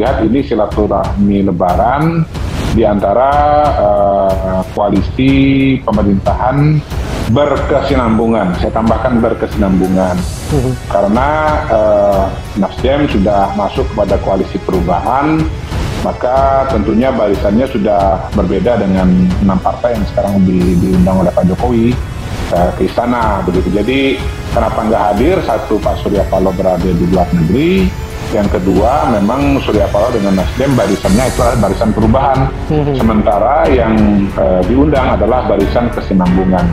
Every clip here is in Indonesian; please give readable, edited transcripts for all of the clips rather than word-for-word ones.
melihat ini silaturahmi Lebaran di antara koalisi pemerintahan berkesinambungan. Saya tambahkan berkesinambungan. Karena Nasdem sudah masuk kepada koalisi perubahan, maka tentunya barisannya sudah berbeda dengan 6 partai yang sekarang diundang oleh Pak Jokowi ke istana, begitu. Jadi kenapa nggak hadir? Satu, Pak Surya Paloh berada di luar negeri. Yang kedua, memang Surya Paloh dengan Nasdem barisannya itu adalah barisan perubahan. Sementara yang diundang adalah barisan kesinambungan.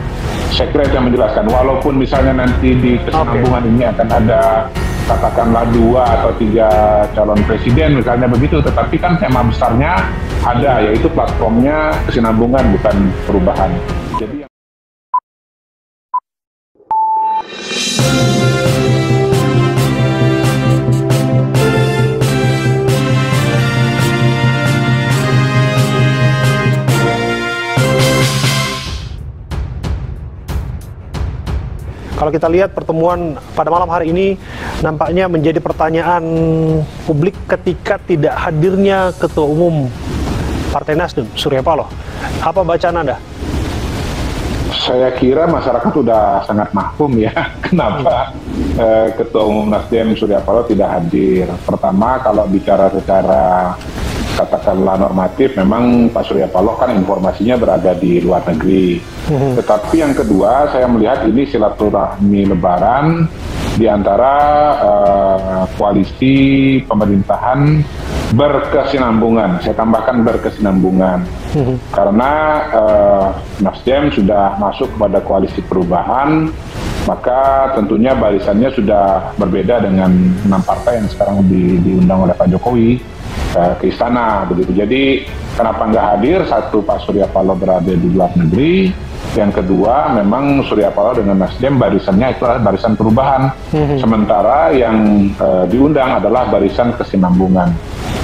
Saya kira itu yang menjelaskan. Walaupun misalnya nanti di kesinambungan ini akan ada katakanlah 2 atau 3 calon presiden misalnya begitu, tetapi kan tema besarnya ada, yaitu platformnya kesinambungan bukan perubahan. Jadi kalau kita lihat pertemuan pada malam hari ini nampaknya menjadi pertanyaan publik ketika tidak hadirnya Ketua Umum Partai Nasdem, Surya Paloh. Apa bacaan Anda? Saya kira masyarakat sudah sangat mahfum ya kenapa Ketua Umum Nasdem Surya Paloh tidak hadir. Pertama, kalau bicara secara katakanlah normatif, memang Pak Surya Paloh kan informasinya berada di luar negeri. Tetapi yang kedua, saya melihat ini silaturahmi Lebaran di antara koalisi pemerintahan berkesinambungan. Saya tambahkan berkesinambungan. Karena Nasdem sudah masuk kepada koalisi perubahan, maka tentunya barisannya sudah berbeda dengan 6 partai yang sekarang diundang oleh Pak Jokowi ke istana, begitu. Jadi kenapa nggak hadir? Satu, Pak Surya Paloh berada di luar negeri. Yang kedua, memang Surya Paloh dengan Nasdem barisannya itu adalah barisan perubahan. Sementara yang diundang adalah barisan kesinambungan.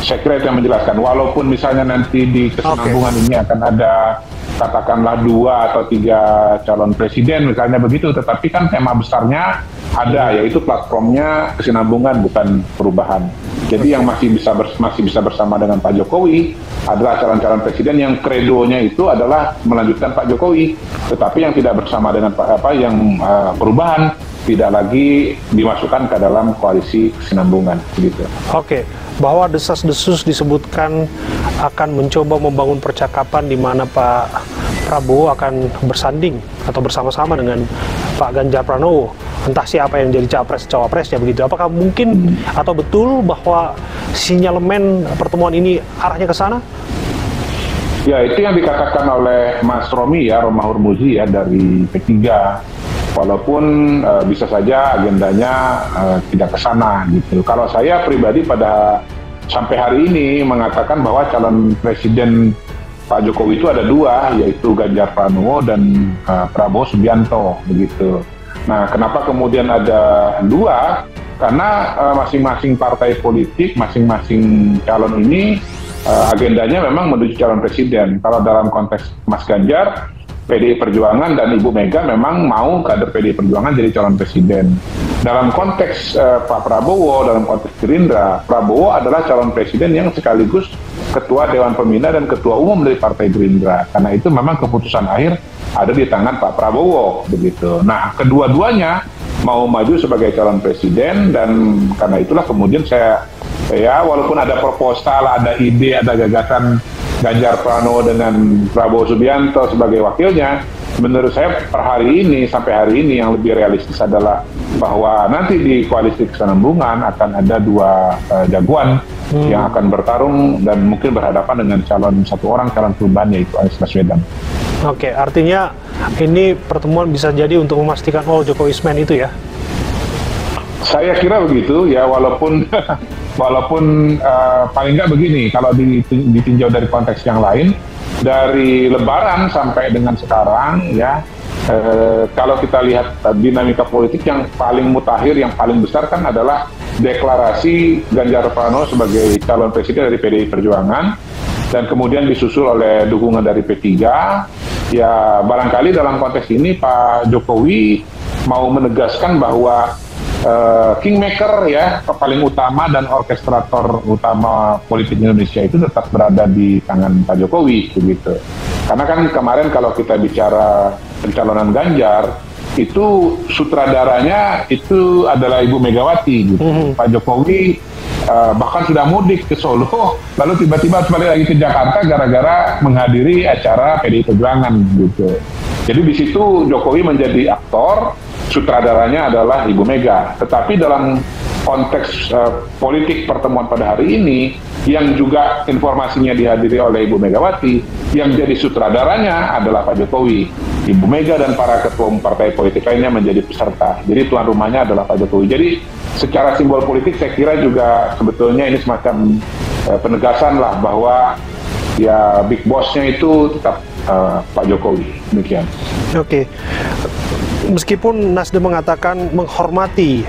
Saya kira itu yang menjelaskan. Walaupun misalnya nanti di kesinambungan ini akan ada katakanlah 2 atau 3 calon presiden misalnya begitu, tetapi kan tema besarnya ada, yaitu platformnya kesinambungan bukan perubahan. Jadi yang masih bisa bersama dengan Pak Jokowi adalah calon-calon presiden yang kredonya itu adalah melanjutkan Pak Jokowi, tetapi yang tidak bersama dengan perubahan tidak lagi dimasukkan ke dalam koalisi kesinambungan, gitu. Oke, bahwa desas-desus disebutkan akan mencoba membangun percakapan di mana Pak Prabowo akan bersanding atau bersama-sama dengan Pak Ganjar Pranowo. Entah siapa yang jadi cawapresnya begitu. Apakah mungkin atau betul bahwa sinyalemen pertemuan ini arahnya ke sana? Ya, itu yang dikatakan oleh Mas Romi ya, Roma Hurmuzi ya dari P3. Walaupun bisa saja agendanya tidak ke sana gitu. Kalau saya pribadi pada sampai hari ini mengatakan bahwa calon presiden Pak Jokowi itu ada 2, yaitu Ganjar Pranowo dan Prabowo Subianto begitu. Nah, kenapa kemudian ada 2? Karena masing-masing partai politik, masing-masing calon ini agendanya memang menuju calon presiden. Kalau dalam konteks Mas Ganjar, PDI Perjuangan dan Ibu Mega memang mau kader PDI Perjuangan jadi calon presiden. Dalam konteks Pak Prabowo, dalam konteks Gerindra, Prabowo adalah calon presiden yang sekaligus Ketua Dewan Pembina dan Ketua Umum dari Partai Gerindra. Karena itu memang keputusan akhir ada di tangan Pak Prabowo, begitu. Nah, kedua-duanya mau maju sebagai calon presiden, dan karena itulah kemudian saya walaupun ada proposal, ada ide, ada gagasan Ganjar Pranowo dengan Prabowo Subianto sebagai wakilnya, menurut saya per hari ini, sampai hari ini yang lebih realistis adalah bahwa nanti di koalisi kesinambungan akan ada 2 jagoan yang akan bertarung dan mungkin berhadapan dengan satu orang calon perubahan, yaitu Anies Baswedan. Oke, artinya ini pertemuan bisa jadi untuk memastikan Jokowismen itu ya? Saya kira begitu ya, walaupun paling nggak begini, kalau ditinjau dari konteks yang lain, dari Lebaran sampai dengan sekarang ya, kalau kita lihat dinamika politik yang paling mutakhir, yang paling besar kan adalah deklarasi Ganjar Pranowo sebagai calon presiden dari PDI Perjuangan, dan kemudian disusul oleh dukungan dari P3. Ya barangkali dalam konteks ini Pak Jokowi mau menegaskan bahwa kingmaker ya, paling utama dan orkestrator utama politik Indonesia itu tetap berada di tangan Pak Jokowi begitu. Karena kan kemarin kalau kita bicara pencalonan Ganjar, itu sutradaranya itu adalah Ibu Megawati gitu. Pak Jokowi bahkan sudah mudik ke Solo, lalu tiba-tiba balik lagi ke Jakarta gara-gara menghadiri acara PDI Perjuangan gitu. Jadi di situ Jokowi menjadi aktor, sutradaranya adalah Ibu Mega. Tetapi dalam konteks politik pertemuan pada hari ini, yang juga informasinya dihadiri oleh Ibu Megawati, yang jadi sutradaranya adalah Pak Jokowi. Ibu Mega dan para ketua umum partai politik lainnya menjadi peserta. Jadi tuan rumahnya adalah Pak Jokowi. Jadi secara simbol politik saya kira juga sebetulnya ini semacam penegasan lah bahwa ya big boss-nya itu tetap Pak Jokowi. Demikian. Oke. Meskipun Nasdem mengatakan menghormati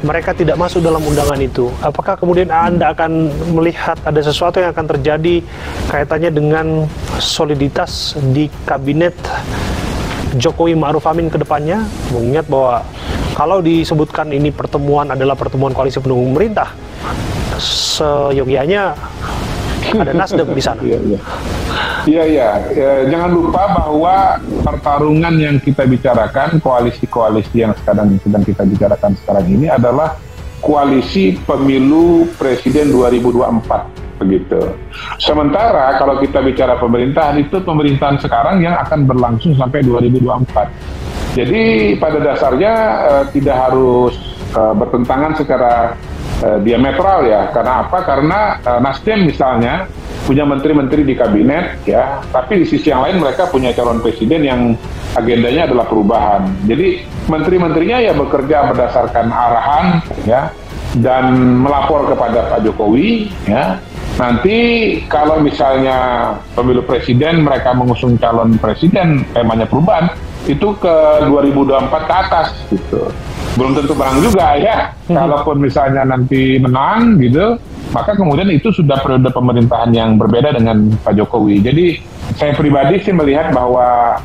mereka tidak masuk dalam undangan itu, apakah kemudian Anda akan melihat ada sesuatu yang akan terjadi kaitannya dengan soliditas di kabinet Jokowi Ma'ruf Amin ke depannya? Mengingat bahwa kalau disebutkan ini pertemuan adalah pertemuan koalisi pendukung pemerintah, seyogianya ada Nasdem di sana. Iya. Jangan lupa bahwa pertarungan yang kita bicarakan, koalisi-koalisi yang sedang kita bicarakan sekarang ini adalah koalisi pemilu presiden 2024 begitu. Sementara kalau kita bicara pemerintahan, itu pemerintahan sekarang yang akan berlangsung sampai 2024. Jadi pada dasarnya tidak harus bertentangan secara diametral ya. Karena apa? Karena Nasdem misalnya punya menteri-menteri di kabinet ya, tapi di sisi yang lain mereka punya calon presiden yang agendanya adalah perubahan. Jadi menteri-menterinya ya bekerja berdasarkan arahan ya dan melapor kepada Pak Jokowi ya. Nanti kalau misalnya pemilu presiden mereka mengusung calon presiden temanya perubahan, itu ke 2024 ke atas gitu. Belum tentu menang juga ya. Kalaupun misalnya nanti menang gitu, maka kemudian itu sudah periode pemerintahan yang berbeda dengan Pak Jokowi. Jadi saya pribadi sih melihat bahwa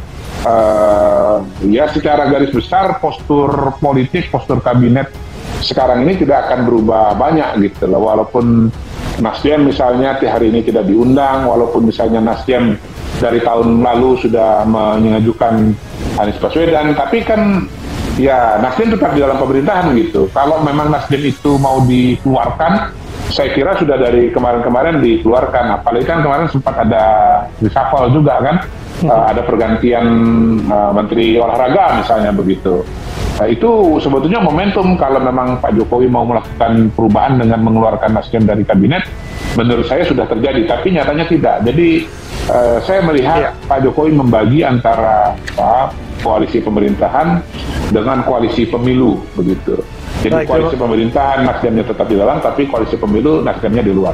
ya secara garis besar postur politik, postur kabinet sekarang ini tidak akan berubah banyak gitu loh. Walaupun Nasdem misalnya hari ini tidak diundang, walaupun misalnya Nasdem dari tahun lalu sudah mengajukan Anies Baswedan, tapi kan ya Nasdem tetap di dalam pemerintahan gitu. Kalau memang Nasdem itu mau dikeluarkan, saya kira sudah dari kemarin-kemarin dikeluarkan. Apalagi kan kemarin sempat ada reshuffle juga kan, ada pergantian Menteri Olahraga misalnya begitu. Itu sebetulnya momentum kalau memang Pak Jokowi mau melakukan perubahan dengan mengeluarkan Nasdem dari kabinet, menurut saya sudah terjadi, tapi nyatanya tidak. Jadi saya melihat Pak Jokowi membagi antara koalisi pemerintahan dengan koalisi pemilu begitu. Jadi koalisi pemerintahan Nasdemnya tetap di dalam, tapi koalisi pemilu Nasdemnya di luar.